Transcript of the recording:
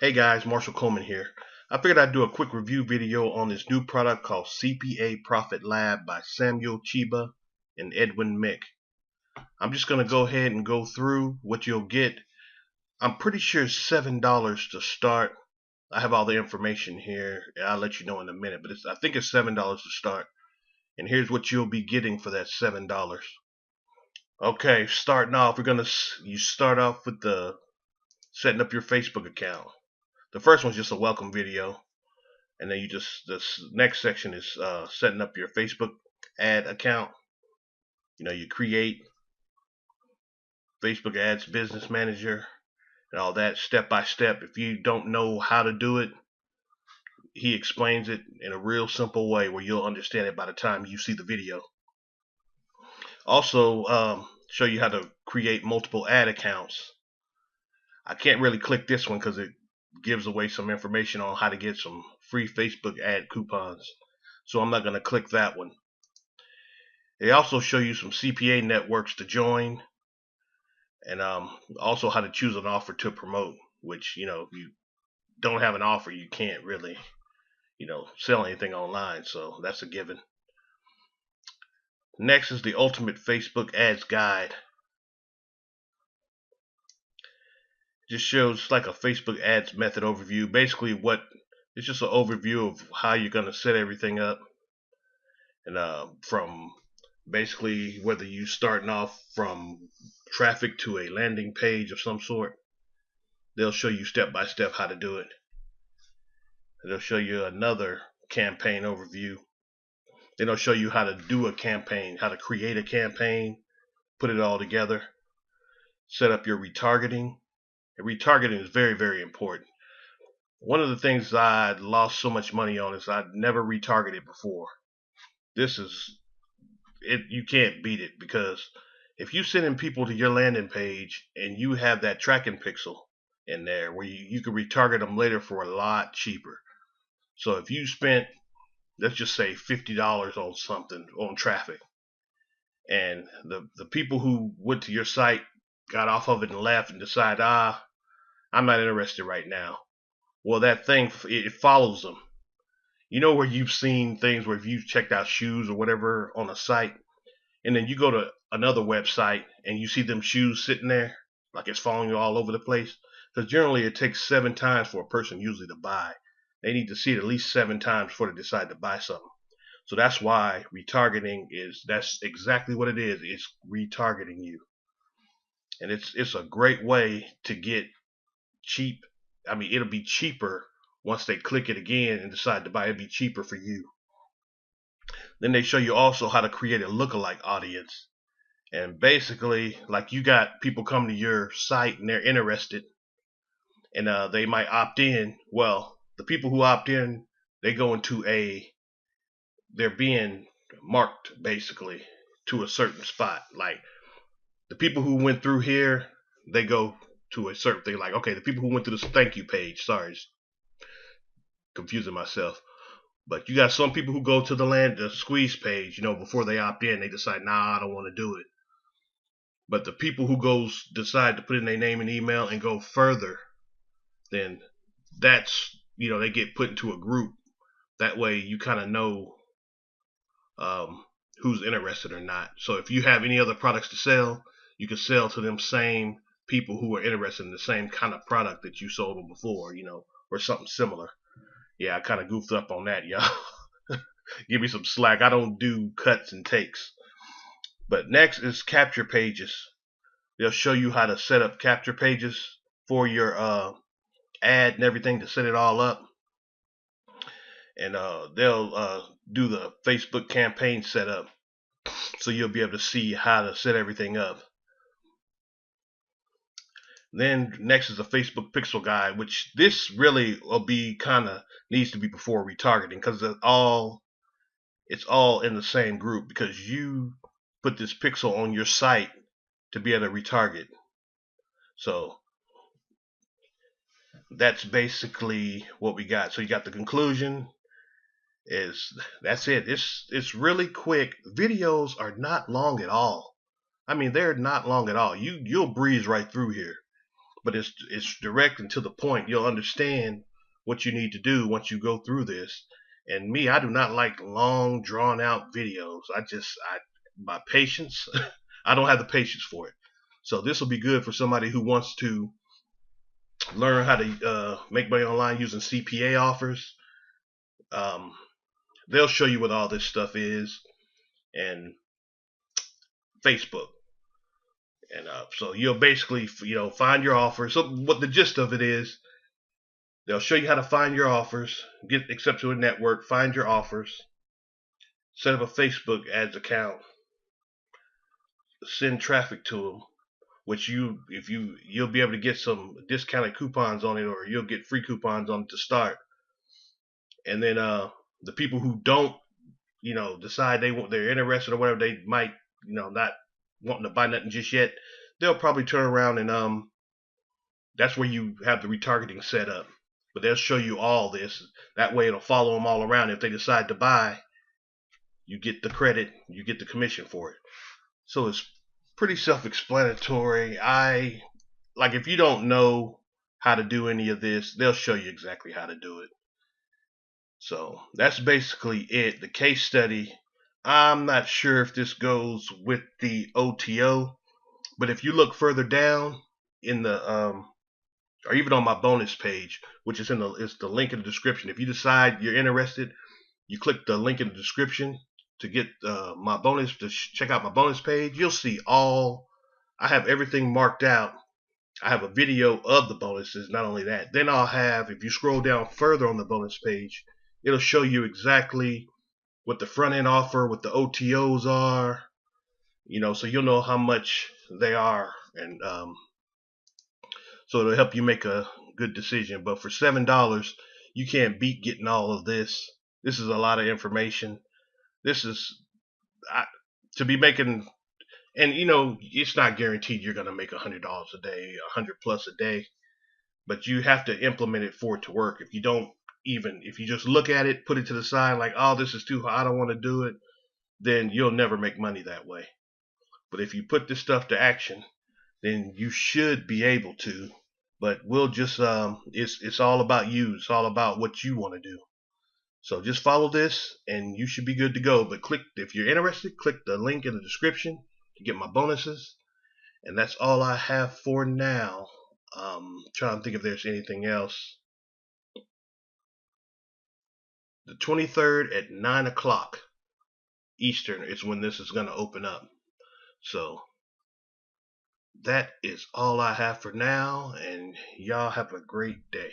Hey guys, Marshall Coleman here. I figured I'd do a quick review video on this new product called CPA Profit Lab by Cheeba and Edwin. I'm just going to go ahead and go through what you'll get. I'm pretty sure it's $7 to start. I have all the information here. I'll let you know in a minute, but I think it's $7 to start. And here's what you'll be getting for that $7. Okay, starting off, you start off with the setting up your Facebook account. The first one's just a welcome video. And then this next section is setting up your Facebook ad account. You create Facebook ads business manager and all that step by step. If you don't know how to do it, he explains it in a real simple way where you'll understand it by the time you see the video. Also, show you how to create multiple ad accounts. I can't really click this one because it gives away some information on how to get some free Facebook ad coupons, so I'm not going to click that one. They also show you some CPA networks to join, and also how to choose an offer to promote, which, if you don't have an offer, you can't really sell anything online, so that's a given. Next is the ultimate Facebook ads guide. Just shows like a Facebook ads method overview. Basically, it's just an overview of how you're going to set everything up, and from basically whether you starting off from traffic to a landing page of some sort. They'll show you step by step how to do it. They'll show you another campaign overview. Then they'll show you how to do a campaign, how to create a campaign, put it all together, set up your retargeting. And retargeting is very, very important. One of the things I lost so much money on is I'd never retargeted before. This is it. You can't beat it, because if you send in people to your landing page and you have that tracking pixel in there where you can retarget them later for a lot cheaper. So if you spent, let's just say $50 on something, on traffic, and the people who went to your site got off of it and left and decide, I'm not interested right now. Well, that thing, it follows them. Where you've seen things where if you've checked out shoes or whatever on a site, and then you go to another website and you see them shoes sitting there, like it's following you all over the place. Because generally it takes 7 times for a person usually to buy. They need to see it at least 7 times before they decide to buy something. So that's why retargeting that's exactly what it is. It's retargeting you. And it's a great way to get cheap. I mean, it'll be cheaper once they click it again and decide to buy. It'll be cheaper for you. Then they show you also how to create a lookalike audience. And basically, like, you got people come to your site and they're interested, and they might opt in. Well, the people who opt in, they go into they're being marked basically to a certain spot. Like, the people who went through here, they go to a certain thing. Like, okay, the people who went to this thank you page, sorry, confusing myself. But you got some people who go to the squeeze page, before they opt in, they decide, nah, I don't want to do it. But the people who decide to put in their name and email and go further, then that's, they get put into a group. That way you kind of know who's interested or not. So if you have any other products to sell, you can sell to them same people who are interested in the same kind of product that you sold them before, or something similar. Yeah, I kind of goofed up on that, y'all. Give me some slack. I don't do cuts and takes. But next is capture pages. They'll show you how to set up capture pages for your ad and everything, to set it all up. And they'll do the Facebook campaign setup, so you'll be able to see how to set everything up. Then next is the Facebook pixel guide, which this really will be needs to be before retargeting, because it's all in the same group, because you put this pixel on your site to be able to retarget. So that's basically what we got. So you got the conclusion. That's it. It's really quick. Videos are not long at all. I mean, they're not long at all. You'll breeze right through here. but it's direct and to the point. You'll understand what you need to do once you go through this. And me, I do not like long, drawn out videos. My patience, I don't have the patience for it. So this will be good for somebody who wants to learn how to make money online using CPA offers. Um, they'll show you what all this stuff is, and Facebook. And so you'll basically, find your offers. So what the gist of it is, they'll show you how to find your offers, get accepted to a network, find your offers, set up a Facebook ads account, send traffic to them, which you'll be able to get some discounted coupons on it, or you'll get free coupons on it to start. And then the people who don't, decide they're interested or whatever, they might, not wanting to buy nothing just yet, they'll probably turn around and that's where you have the retargeting set up. But they'll show you all this. That way it'll follow them all around. If they decide to buy, you get the credit, you get the commission for it. So it's pretty self-explanatory. If you don't know how to do any of this, they'll show you exactly how to do it. So that's basically it. The case study, I'm not sure if this goes with the OTO, but if you look further down in the or even on my bonus page, which is is the link in the description. If you decide you're interested, you click the link in the description to get my bonus, to check out my bonus page. You'll see I have everything marked out. I have a video of the bonuses. Not only that, then I'll have, if you scroll down further on the bonus page, it'll show you exactly what the front end offer, what the OTOs are, so you'll know how much they are, and so it'll help you make a good decision. But for $7, you can't beat getting all of this. This is a lot of information. This is to be making, and it's not guaranteed you're going to make $100 a day, 100 plus a day, but you have to implement it for it to work. If you just look at it, put it to the side like, oh, this is too hard, I don't want to do it, then you'll never make money that way. But if you put this stuff to action, then you should be able to. But we'll just it's all about you. It's all about what you want to do. So just follow this and you should be good to go. But if you're interested, click the link in the description to get my bonuses. And that's all I have for now. Trying to think if there's anything else. The 23rd at 9 o'clock Eastern is when this is going to open up. So that is all I have for now, and y'all have a great day.